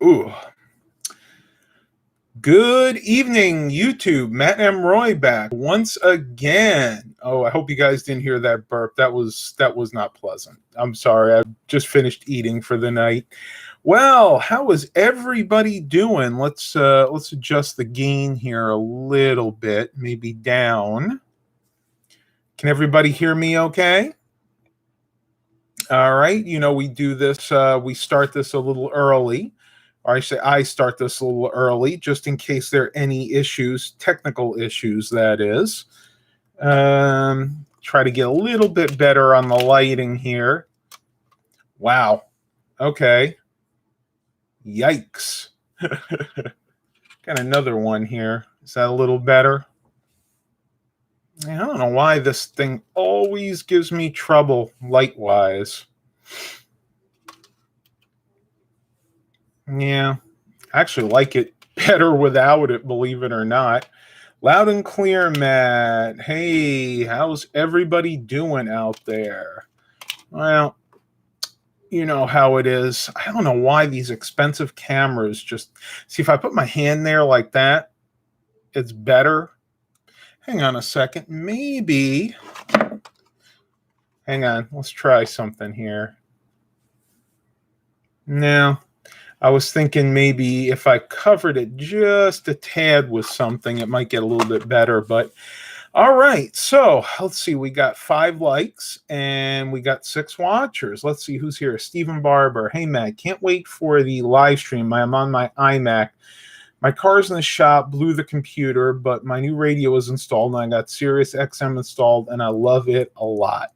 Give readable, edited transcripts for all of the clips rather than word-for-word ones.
Ooh. Good evening, YouTube. Matt M. Roy back once again. Oh, I hope you guys didn't hear that burp. That was not pleasant. I'm sorry. I just finished eating for the night. Well, how is everybody doing? Let's adjust the gain here a little bit, maybe down. Can everybody hear me okay? All right. You know, we do this, we start this a little early. Or I start this a little early, just in case there are any issues, technical issues, that is. Try to get a little bit better on the lighting here. Wow. Okay. Yikes. Got another one here. Is that a little better? I don't know why this thing always gives me trouble light-wise. Yeah, I actually like it better without it, believe it or not. Loud and clear, Matt. Hey, how's everybody doing out there? Well, you know how it is. I don't know why these expensive cameras just... See, if I put my hand there like that, it's better. Hang on a second. Maybe... Hang on. Let's try something here. No. I was thinking maybe if I covered it just a tad with something, it might get a little bit better. But all right, so let's see. We got 5 likes and we got 6 watchers. Let's see who's here. Stephen Barber. Hey, Matt, can't wait for the live stream. I'm on my iMac. My car's in the shop, blew the computer, but my new radio is installed and I got Sirius XM installed and I love it a lot.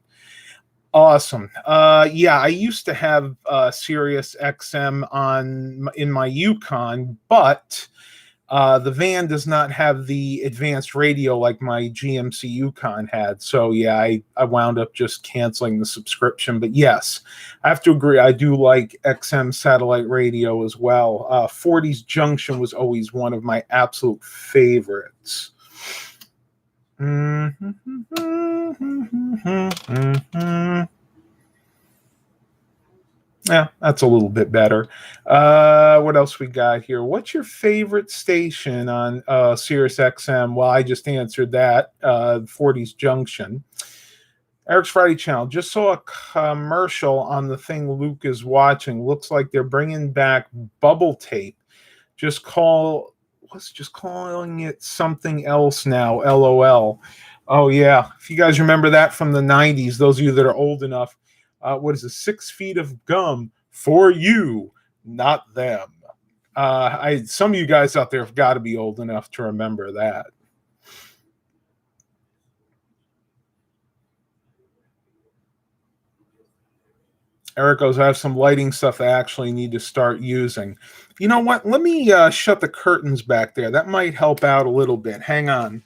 Awesome. Yeah, I used to have Sirius XM in my Yukon, but the van does not have the advanced radio like my GMC Yukon had. So yeah, I wound up just canceling the subscription. But yes, I have to agree. I do like XM satellite radio as well. 40s Junction was always one of my absolute favorites. Yeah, that's a little bit better. What else we got here? What's your favorite station on Sirius XM? Well, I just answered that. 40s Junction. Eric's Friday Channel. Just saw a commercial on the thing Luke is watching. Looks like they're bringing back bubble tape. Just calling it something else now, LOL. Oh, yeah. If you guys remember that from the 90s, those of you that are old enough, what is it? 6 feet of gum for you, not them. Some of you guys out there have got to be old enough to remember that. Eric goes, I have some lighting stuff I actually need to start using. You know what? Let me shut the curtains back there. That might help out a little bit. Hang on.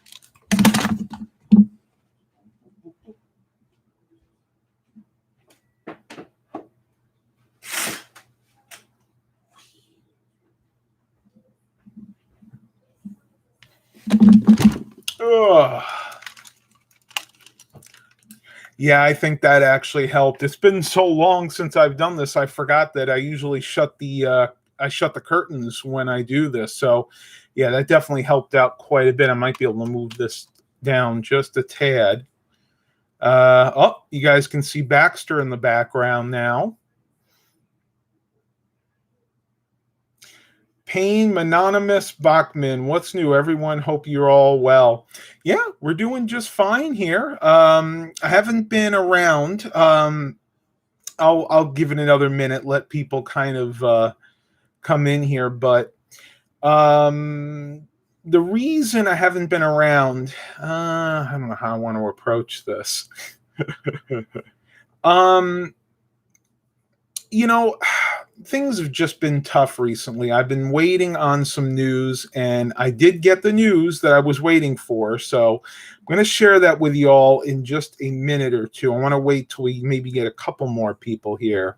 Ugh. Yeah, I think that actually helped. It's been so long since I've done this. I forgot that I usually shut the curtains when I do this. So, yeah, that definitely helped out quite a bit. I might be able to move this down just a tad. Oh, you guys can see Baxter in the background now. Payne, Anonymous, Bachman, what's new, everyone? Hope you're all well. Yeah, we're doing just fine here. I haven't been around. I'll give it another minute, let people kind of come in here. But the reason I haven't been around, I don't know how I want to approach this. You know, things have just been tough recently. I've been waiting on some news, and I did get the news that I was waiting for. So I'm going to share that with you all in just a minute or two. I want to wait till we maybe get a couple more people here.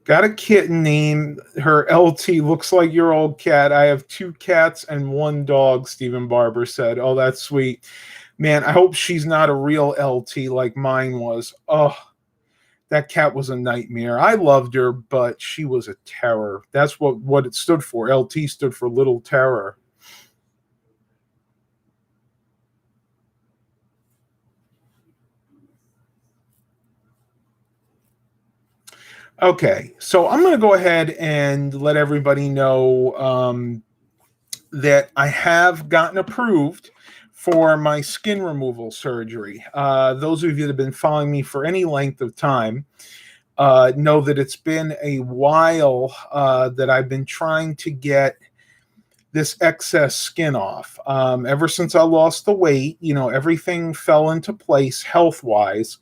Got a kitten named her LT. Looks like your old cat. I have 2 cats and 1 dog, Stephen Barber said. Oh, that's sweet. Man, I hope she's not a real LT like mine was. Oh, That cat was a nightmare. I loved her, but she was a terror. That's what it stood for. LT stood for Little Terror. Okay, so I'm going to go ahead and let everybody know that I have gotten approved for my skin removal surgery. Those of you that have been following me for any length of time know that it's been a while that I've been trying to get this excess skin off. Ever since I lost the weight, everything fell into place health wise,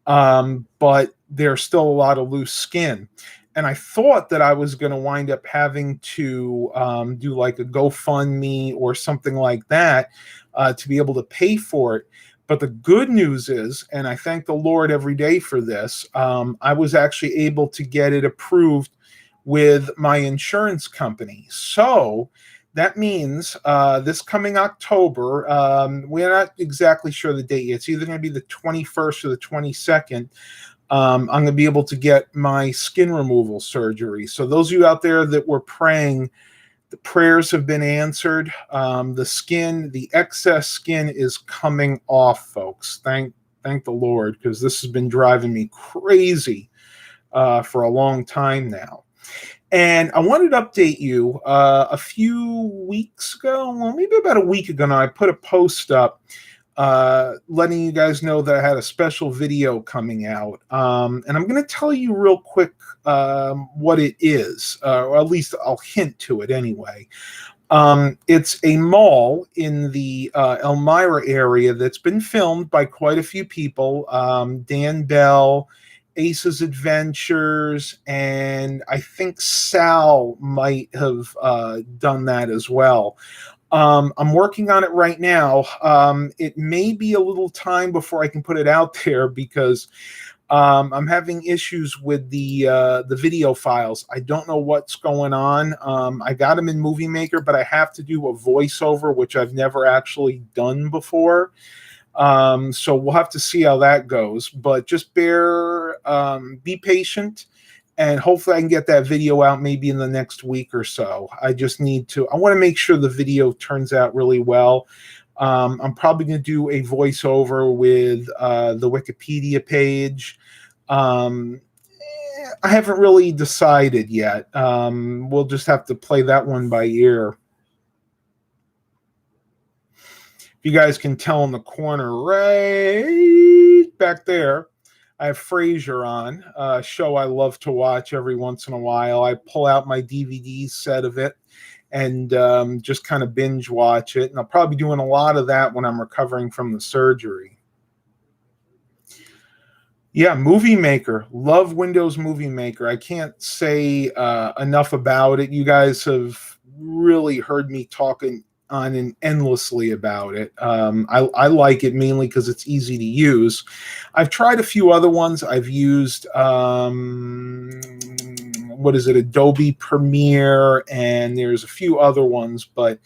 but there's still a lot of loose skin. And I thought that I was going to wind up having to do like a GoFundMe or something like that to be able to pay for it. But the good news is, and I thank the Lord every day for this, I was actually able to get it approved with my insurance company. So that means this coming October, we're not exactly sure the date yet. It's either going to be the 21st or the 22nd. I'm going to be able to get my skin removal surgery. So those of you out there that were praying, the prayers have been answered. The excess skin is coming off, folks. Thank the Lord, because this has been driving me crazy for a long time now. And I wanted to update you a few weeks ago, well, maybe about a week ago now, I put a post up letting you guys know that I had a special video coming out. And I'm going to tell you real quick what it is, or at least I'll hint to it anyway. It's a mall in the Elmira area that's been filmed by quite a few people. Dan Bell, Ace's Adventures, and I think Sal might have done that as well. I'm working on it right now. It may be a little time before I can put it out there because I'm having issues with the video files. I don't know what's going on. I got them in Movie Maker, but I have to do a voiceover, which I've never actually done before. So we'll have to see how that goes, but just be patient, and hopefully I can get that video out maybe in the next week or so. I want to make sure the video turns out really well. I'm probably going to do a voiceover with the Wikipedia page. I haven't really decided yet. We'll just have to play that one by ear. If you guys can tell in the corner right back there, I have Frasier on, a show I love to watch every once in a while. I pull out my DVD set of it and just kind of binge watch it. And I'll probably be doing a lot of that when I'm recovering from the surgery. Yeah, Movie Maker. Love Windows Movie Maker. I can't say enough about it. You guys have really heard me talking on and endlessly about it. I like it mainly because it's easy to use. I've tried a few other ones. I've used Adobe Premiere, and there's a few other ones, but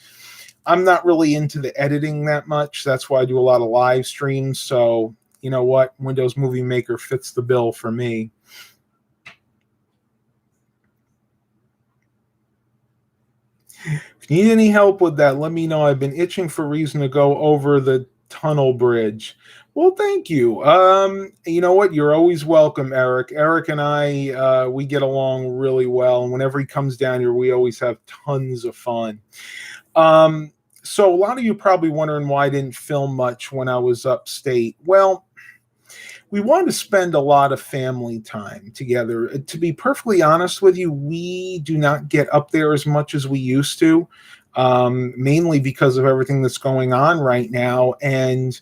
I'm not really into the editing that much. That's why I do a lot of live streams. So you know what? Windows Movie Maker fits the bill for me. If you need any help with that, let me know. I've been itching for a reason to go over the tunnel bridge. Well, thank you. You know what? You're always welcome, Eric. Eric and I, we get along really well. And whenever he comes down here, we always have tons of fun. So a lot of you are probably wondering why I didn't film much when I was upstate. Well, we wanted to spend a lot of family time together. To be perfectly honest with you, we do not get up there as much as we used to, mainly because of everything that's going on right now. And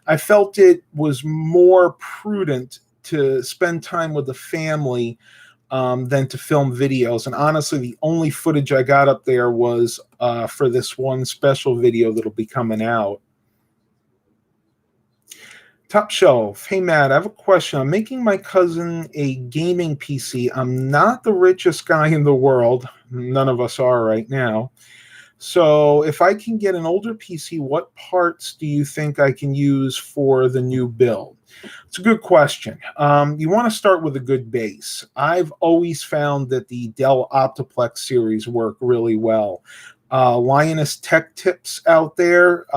I felt it was more prudent to spend time with the family than to film videos. And honestly, the only footage I got up there was for this one special video that'll be coming out. Top Shelf. Hey, Matt, I have a question. I'm making my cousin a gaming PC. I'm not the richest guy in the world. None of us are right now. So if I can get an older PC, what parts do you think I can use for the new build? It's a good question. You want to start with a good base. I've always found that the Dell Optiplex series work really well. Linus Tech Tips out there,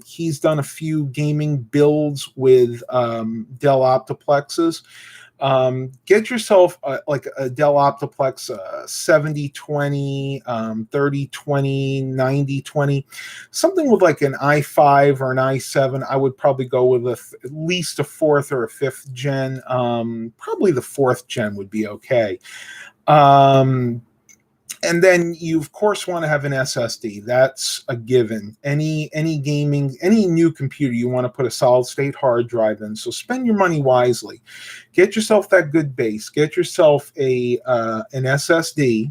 he's done a few gaming builds with Dell Optiplexes. Get yourself like a Dell Optiplex 7020, 3020, 9020, something with like an i5 or an i7. I would probably go with at least a fourth or a fifth gen. Probably the fourth gen would be okay. And then you of course want to have an SSD. That's a given. Any gaming, any new computer, you want to put a solid state hard drive in. So spend your money wisely. Get yourself that good base. Get yourself an SSD.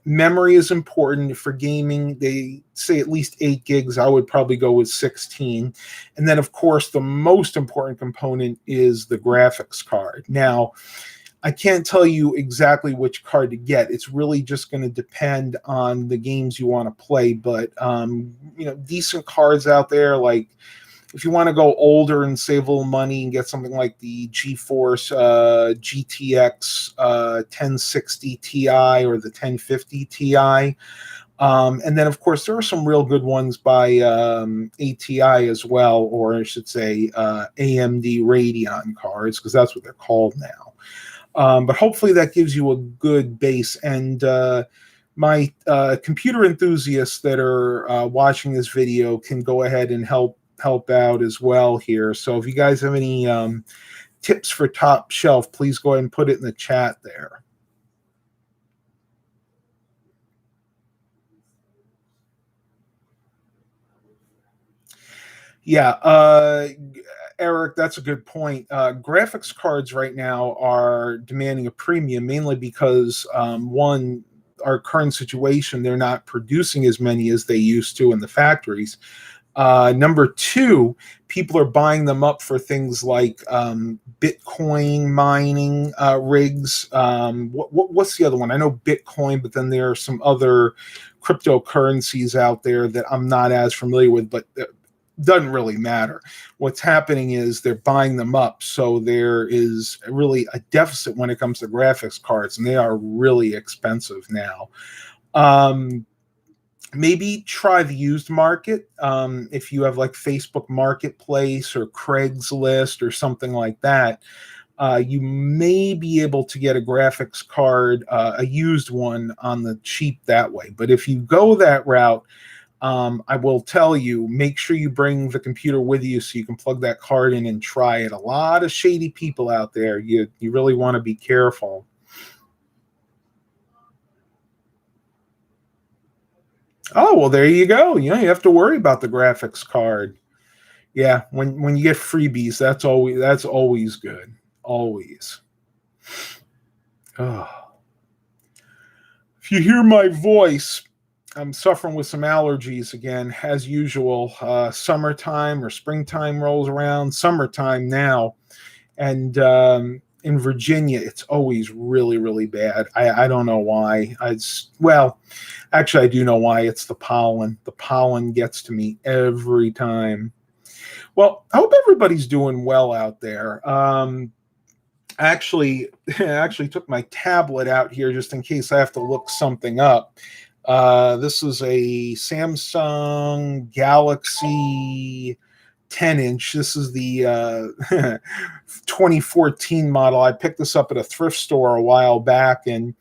Memory is important for gaming. They say at least 8 gigs. I would probably go with 16. And then of course the most important component is the graphics card. Now, I can't tell you exactly which card to get. It's really just going to depend on the games you want to play. But decent cards out there, like if you want to go older and save a little money and get something like the GeForce GTX 1060 Ti or the 1050 Ti. And then, of course, there are some real good ones by ATI as well, or I should say AMD Radeon cards, because that's what they're called now. But hopefully that gives you a good base. And my computer enthusiasts that are watching this video can go ahead and help out as well here. So if you guys have any tips for top shelf, please go ahead and put it in the chat there. Yeah, Eric, that's a good point. Graphics cards right now are demanding a premium, mainly because one, our current situation, they're not producing as many as they used to in the factories. Number two, people are buying them up for things like Bitcoin mining rigs. What's the other one? I know Bitcoin, but then there are some other cryptocurrencies out there that I'm not as familiar with, but doesn't really matter. What's happening is they're buying them up, so there is really a deficit when it comes to graphics cards, and they are really expensive now. Maybe try the used market. If you have like Facebook Marketplace or Craigslist or something like that, you may be able to get a graphics card, a used one, on the cheap that way. But if you go that route, I will tell you, make sure you bring the computer with you so you can plug that card in and try it. A lot of shady people out there. You really want to be careful. Oh, well, there you go. You have to worry about the graphics card. Yeah, when you get freebies, that's always good. Always. Oh. If you hear my voice, I'm suffering with some allergies again, as usual. Summertime or springtime rolls around. Summertime now, and in Virginia, it's always really, really bad. I don't know why. Actually, I do know why. It's the pollen. The pollen gets to me every time. Well, I hope everybody's doing well out there. I actually took my tablet out here just in case I have to look something up. This is a Samsung Galaxy 10-inch. This is the 2014 model. I picked this up at a thrift store a while back, and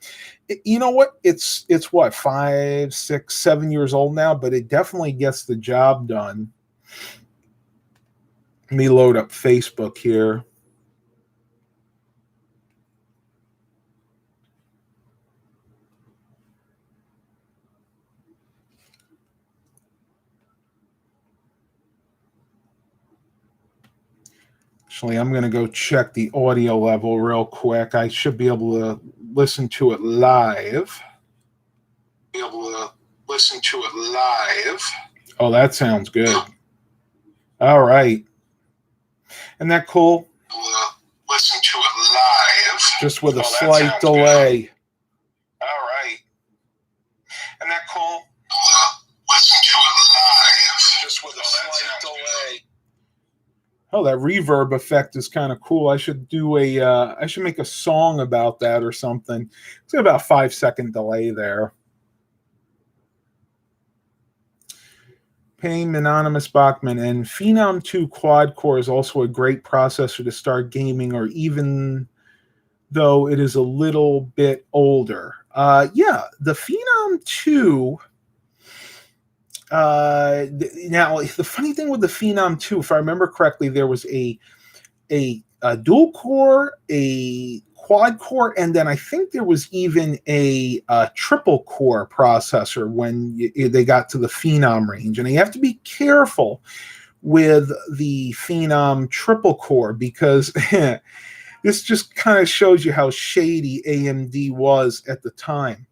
you know what? It's what, 5, 6, 7 years old now, but it definitely gets the job done. Let me load up Facebook here. Actually, I'm going to go check the audio level real quick. I should be able to listen to it live. Oh, that sounds good. All right. Isn't that cool? Listen to it live. Just with a slight delay. Good. All right. Isn't that cool? just with a slight delay. Oh, that reverb effect is kind of cool. I should do I should make a song about that or something. It's got about a 5-second delay there. Payne Anonymous Bachman, and Phenom 2 quad core is also a great processor to start gaming, or even though it is a little bit older. Yeah, the Phenom 2. Now, the funny thing with the Phenom 2, if I remember correctly, there was a dual core, a quad core, and then I think there was even a triple core processor when they got to the Phenom range. And you have to be careful with the Phenom triple core, because this just kind of shows you how shady AMD was at the time.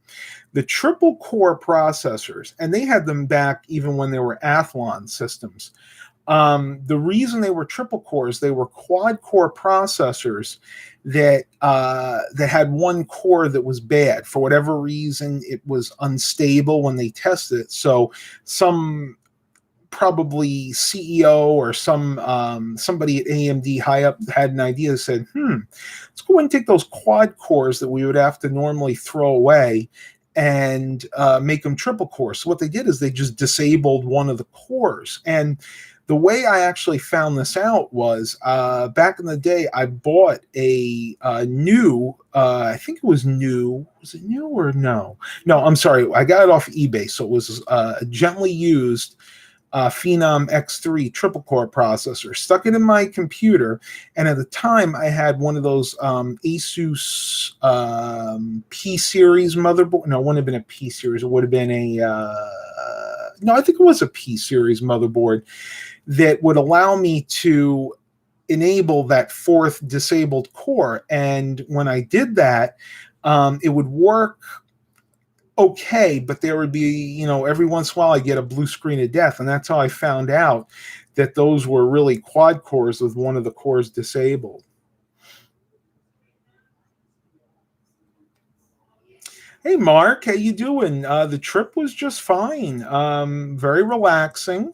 The triple core processors, and they had them back even when they were Athlon systems. The reason they were triple cores, they were quad core processors that had one core that was bad. For whatever reason, it was unstable when they tested it. So some probably CEO or somebody at AMD high up had an idea that said, let's go and take those quad cores that we would have to normally throw away and make them triple cores. So what they did is they just disabled one of the cores. And the way I actually found this out was back in the day, I bought a new, I think it was new. Was it new or no? No, I'm sorry. I got it off eBay. So it was a gently used Phenom X3 triple core processor. Stuck it in my computer, and at the time I had one of those Asus P series motherboard. No, it wouldn't have been a P series. It would have been a no, I think it was a P series motherboard that would allow me to enable that fourth disabled core. And when I did that, it would work okay, but there would be, every once in a while I get a blue screen of death. And that's how I found out that those were really quad cores with one of the cores disabled. Hey, Mark, how you doing? The trip was just fine. Very relaxing.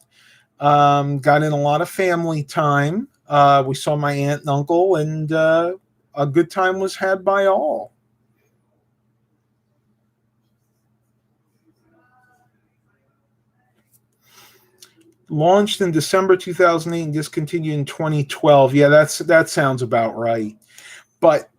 Got in a lot of family time. We saw my aunt and uncle, and a good time was had by all. Launched in December 2008 and discontinued in 2012. Yeah, that sounds about right. But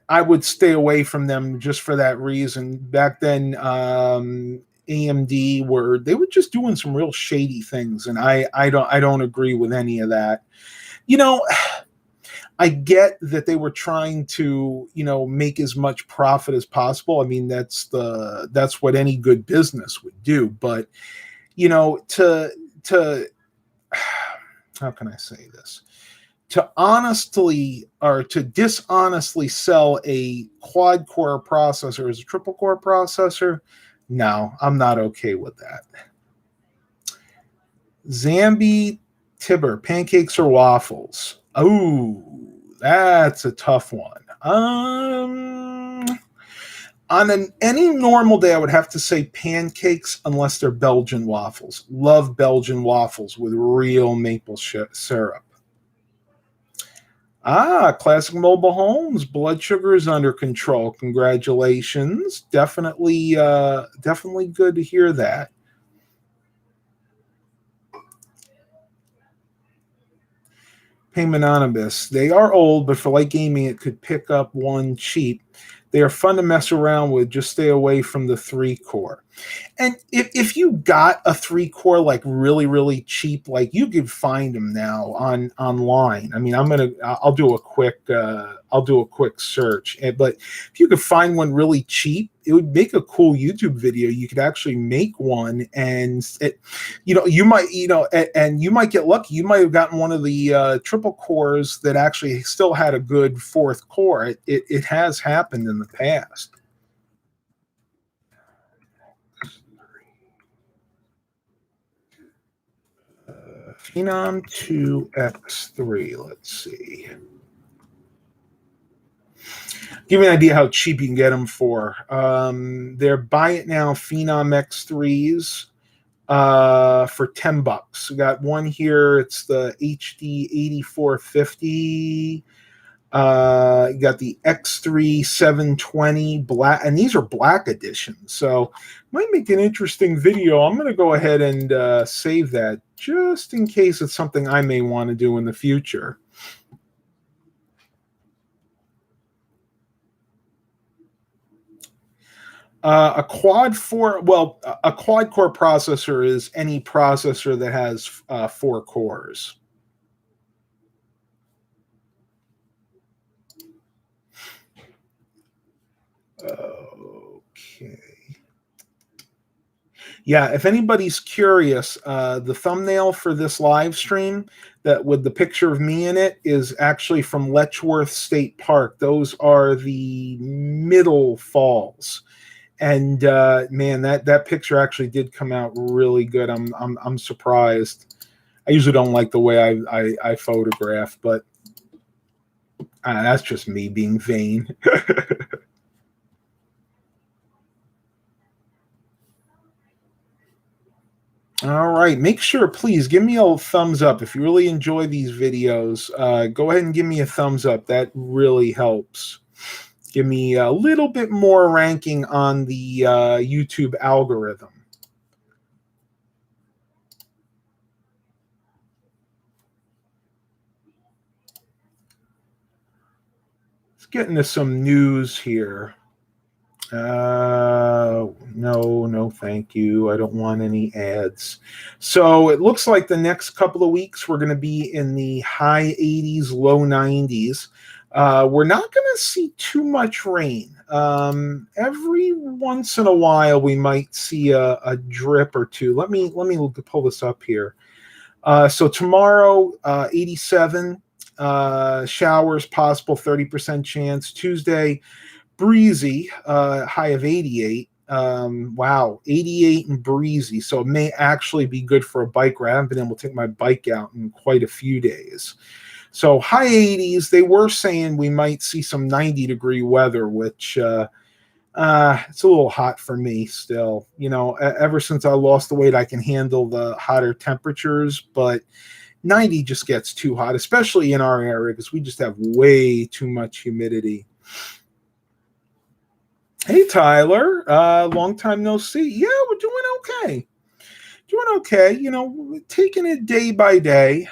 I would stay away from them just for that reason. Back then, AMD were just doing some real shady things, and I don't agree with any of that. I get that they were trying to make as much profit as possible. I mean, that's what any good business would do. But to how can I say this? To honestly or to dishonestly sell a quad core processor as a triple core processor, no, I'm not okay with that. Zambi Tibber, pancakes or waffles? Oh, that's a tough one. On any normal day, I would have to say pancakes, unless they're Belgian waffles. Love Belgian waffles with real maple syrup. Classic Mobile Homes. Blood sugar is under control. Congratulations. Definitely good to hear that. Payment Anonymous. They are old, but for light gaming, it could pick up one cheap. They are fun to mess around with. Just stay away from the 3-core. And if you got a 3-core like really, really cheap, like you could find them now online. I mean, I'll do a quick search. But if you could find one really cheap, it would make a cool YouTube video. You could actually make one, and you might get lucky. You might have gotten one of the triple cores that actually still had a good fourth core. It has happened in the past. Phenom 2X3. Let's see. Give me an idea how cheap you can get them for. They're buy it now Phenom X3s for $10. We got one here. It's the HD 8450. You got the X3 720 black, and these are black editions. So might make an interesting video. I'm going to go ahead and save that just in case it's something I may want to do in the future. A quad core processor is any processor that has 4 cores. Okay. Yeah, if anybody's curious, the thumbnail for this live stream that with the picture of me in it is actually from Letchworth State Park. Those are the Middle Falls. And man, that picture actually did come out really good. I'm surprised. I usually don't like the way I photograph, but that's just me being vain. All right, make sure, please give me a thumbs up if you really enjoy these videos. Go ahead and give me a thumbs up. That really helps. Give me a little bit more ranking on the YouTube algorithm. Let's get into some news here. No, thank you. I don't want any ads. So it looks like the next couple of weeks we're going to be in the high 80s, low 90s. We're not going to see too much rain. Every once in a while we might see a drip or two. Let me pull this up here. So tomorrow, 87 showers possible, 30% chance. Tuesday, breezy, high of 88. Wow, 88 and breezy. So it may actually be good for a bike ride. I haven't been able to take my bike out in quite a few days. So high 80s. They were saying we might see some 90-degree weather, which it's a little hot for me still. You know, ever since I lost the weight, I can handle the hotter temperatures, but 90 just gets too hot, especially in our area because we just have way too much humidity. Hey, Tyler. Long time no see. Yeah, we're doing okay. Doing okay. You know, taking it day by day.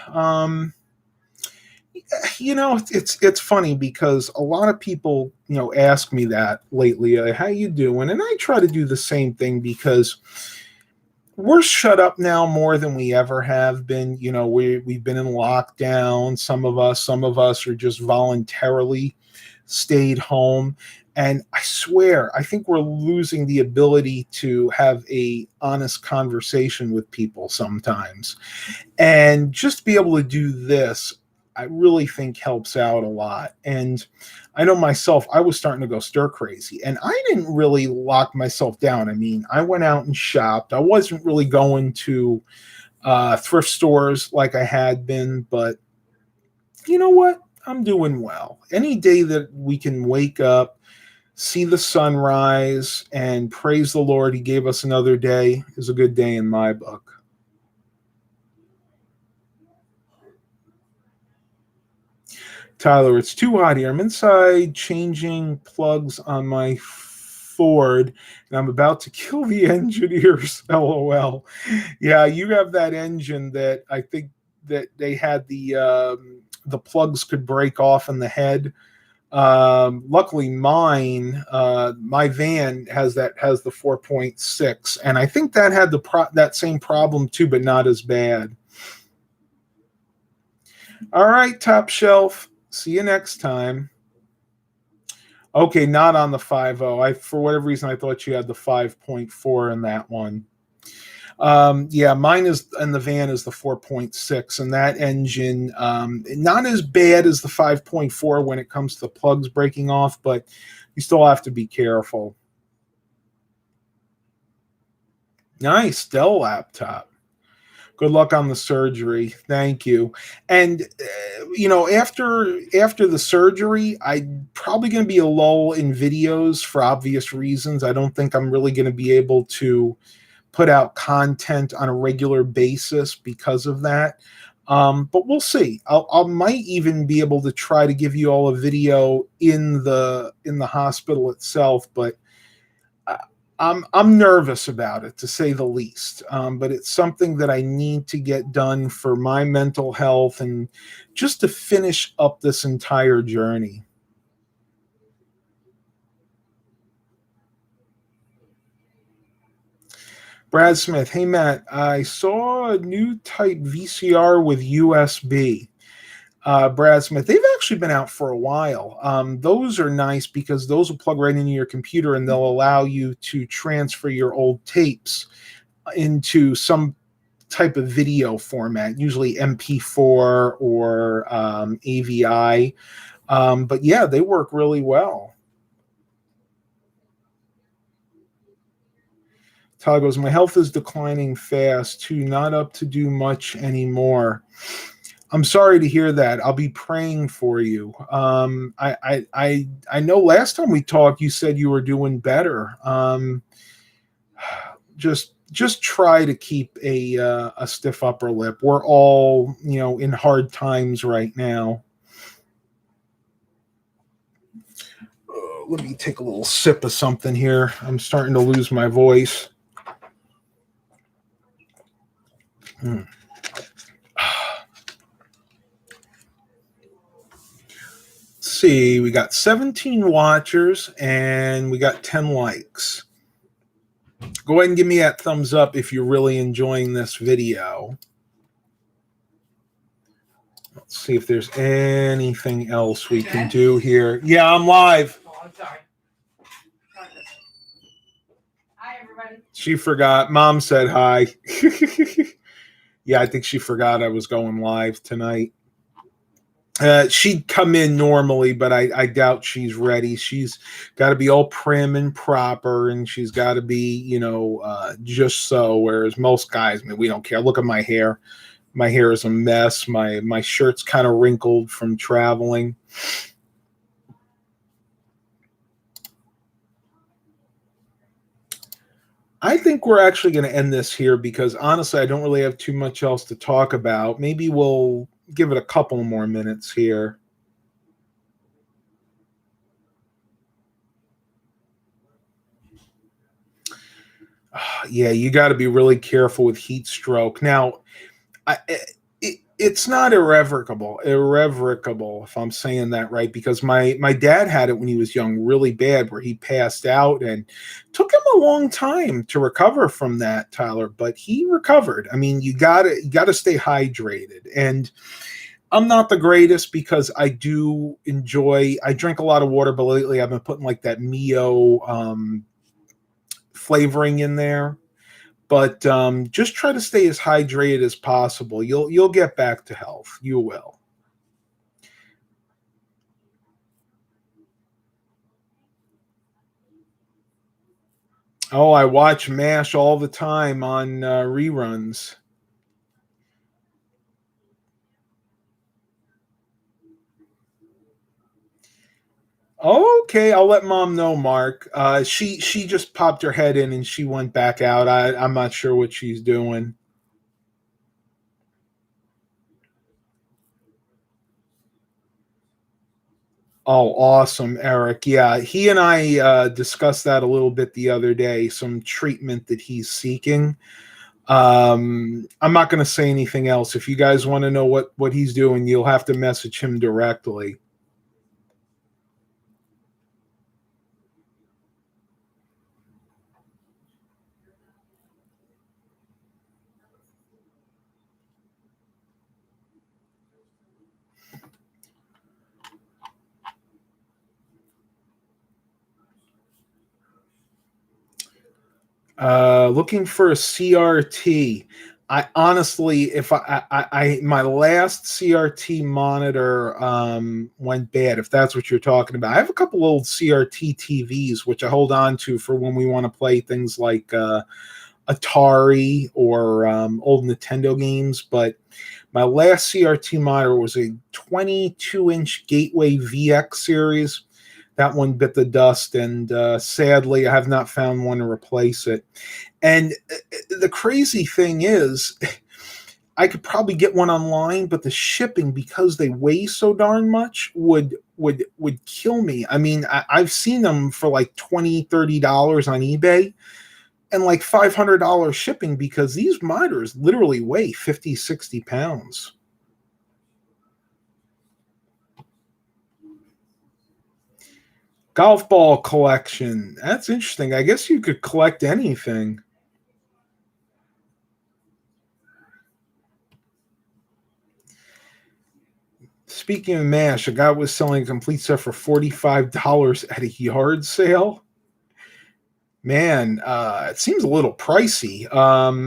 You know, it's funny because a lot of people, you know, ask me that lately. How you doing? And I try to do the same thing because we're shut up now more than we ever have been. You know, we've been in lockdown. Some of us are just voluntarily stayed home. And I swear, I think we're losing the ability to have a honest conversation with people sometimes. And just be able to do this, I really think helps out a lot. And I know myself, I was starting to go stir crazy. And I didn't really lock myself down. I mean, I went out and shopped. I wasn't really going to thrift stores like I had been. But you know what? I'm doing well. Any day that we can wake up, see the sunrise, and praise the Lord he gave us another day is a good day in my book. Tyler, it's too hot here. I'm inside changing plugs on my Ford, and I'm about to kill the engineers. LOL. Yeah, you have that engine that I think that they had the plugs could break off in the head. Luckily, my van has the 4.6, and I think that had that same problem too, but not as bad. All right, Top Shelf. See you next time. Okay, not on the 5.0. For whatever reason, I thought you had the 5.4 in that one. Yeah, mine is in the van is the 4.6, and that engine, not as bad as the 5.4 when it comes to the plugs breaking off, but you still have to be careful. Nice, Dell laptop. Good luck on the surgery. Thank you. And you know, after the surgery, I'm probably going to be a lull in videos for obvious reasons. I don't think I'm really going to be able to put out content on a regular basis because of that. But we'll see. I might even be able to try to give you all a video in the hospital itself, but I'm nervous about it, to say the least. But it's something that I need to get done for my mental health and just to finish up this entire journey. Brad Smith, hey Matt, I saw a new type VCR with USB. Brad Smith, they've actually been out for a while. Those are nice because those will plug right into your computer and they'll allow you to transfer your old tapes into some type of video format, usually MP4 or AVI. But yeah, they work really well. Todd goes, my health is declining fast, too, not up to do much anymore. I'm sorry to hear that. I'll be praying for you. I know last time we talked, you said you were doing better. Just try to keep a stiff upper lip. We're all, in hard times right now. Let me take a little sip of something here. I'm starting to lose my voice. Let's see, we got 17 watchers and we got 10 likes. Go ahead and give me that thumbs up if you're really enjoying this video. Let's see if there's anything else we can do here. Yeah, I'm live. Oh, I'm sorry. Hi, everybody. She forgot. Mom said hi. Yeah, I think she forgot I was going live tonight. She'd come in normally, but I doubt she's ready. She's got to be all prim and proper, and she's got to be, just so. Whereas most guys, we don't care. Look at my hair. My hair is a mess. My shirt's kind of wrinkled from traveling. I think we're actually going to end this here because honestly, I don't really have too much else to talk about. Maybe we'll give it a couple more minutes here. Yeah, you got to be really careful with heat stroke. Now, it's not irrevocable, if I'm saying that right, because my dad had it when he was young, really bad, where he passed out, and took him a long time to recover from that, Tyler, but he recovered. I mean, you gotta stay hydrated, and I'm not the greatest because I drink a lot of water, but lately I've been putting like that Mio flavoring in there. But just try to stay as hydrated as possible. You'll get back to health. You will. Oh, I watch MASH all the time on reruns. Okay, I'll let Mom know, Mark. She just popped her head in and she went back out. I'm not sure what she's doing. Oh, awesome, Eric. Yeah, he and I discussed that a little bit the other day, some treatment that he's seeking. I'm not going to say anything else. If you guys want to know what he's doing, you'll have to message him directly. Looking for a CRT. I honestly, if I my last CRT monitor went bad, if that's what you're talking about. I have a couple old CRT TVs which I hold on to for when we want to play things like Atari or old Nintendo games. But my last CRT monitor was a 22-inch Gateway VX series. that one bit the dust, and sadly, I have not found one to replace it. And the crazy thing is, I could probably get one online, but the shipping, because they weigh so darn much, would kill me. I mean, I've seen them for like $20-$30 on eBay, and like $500 shipping, because these miters literally weigh 50-60 pounds. Golf ball collection. That's interesting. I guess you could collect anything. Speaking of MASH, a guy was selling a complete set for $45 at a yard sale. Man, it seems a little pricey.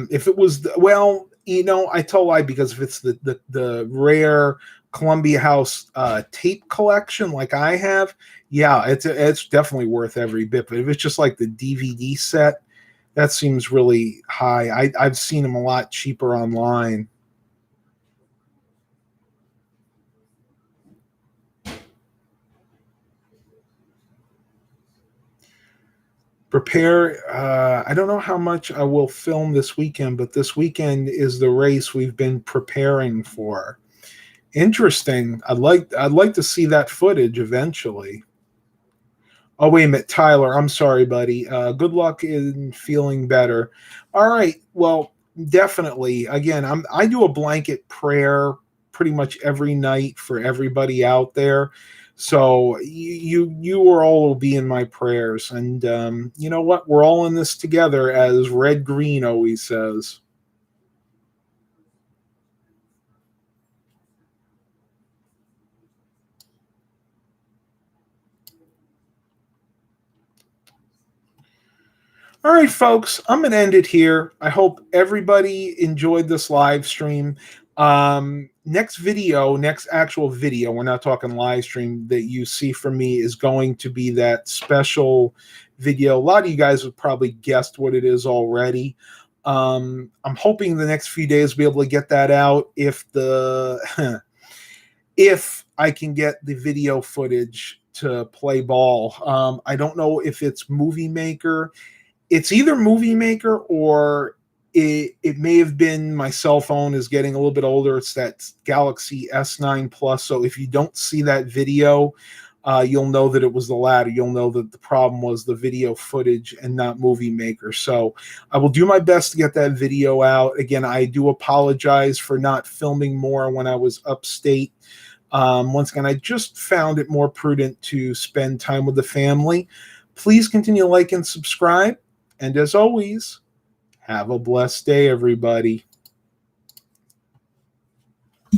If it was, well, I tell a lie, because if it's the rare Columbia House tape collection like I have, yeah, it's definitely worth every bit. But if it's just like the DVD set, that seems really high. I've seen them a lot cheaper online. Prepare. I don't know how much I will film this weekend, but this weekend is the race we've been preparing for. Interesting. I'd like to see that footage eventually. Oh, wait a minute, Tyler. I'm sorry, buddy. Good luck in feeling better. All right. Well, definitely. Again, I do a blanket prayer pretty much every night for everybody out there. So you are all will be in my prayers, and you know what? We're all in this together, as Red Green always says. All right, folks, I'm going to end it here. I hope everybody enjoyed this live stream. Next actual video, we're not talking live stream, that you see from me is going to be that special video. A lot of you guys have probably guessed what it is already. I'm hoping the next few days be able to get that out if if I can get the video footage to play ball. I don't know if it's Movie Maker. It's either Movie Maker, or it may have been my cell phone is getting a little bit older. It's that Galaxy S9 Plus. So if you don't see that video, you'll know that it was the latter. You'll know that the problem was the video footage and not Movie Maker. So I will do my best to get that video out. Again, I do apologize for not filming more when I was upstate. Once again, I just found it more prudent to spend time with the family. Please continue to like and subscribe. And as always, have a blessed day, everybody.